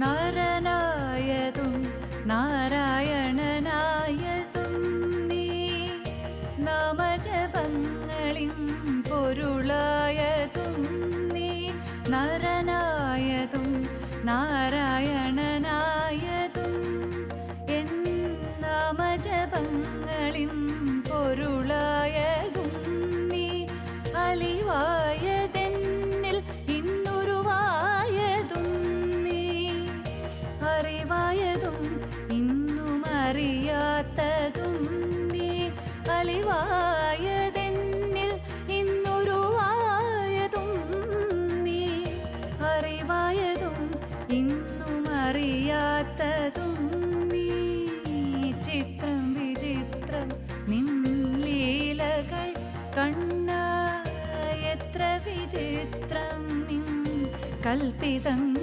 നരനായതും നാരായണനായതും നീ നാമജപങ്ങളിൻ പൊരുളായതും നീ നരനായതും നാരായണനായതും എൻ നാമജപങ്ങളിൻ പൊരുളായതും നീ അലിവായതെന്നിൽ ഇന്നുരുവായതും നീ അറിവായതും ഇന്നും അറിയാത്തതും നീ അലിവായതെന്നിൽ ഇന്നുരുവായതും നീ അറിവായതും ഇന്നും അറിയാത്തതും നീ ചിത്രം വിചിത്രം നിൻ ലീലകൾ കണ്ണ എത്ര വിചിത്രം നിൻ കൽപ്പിതങ്ങൾ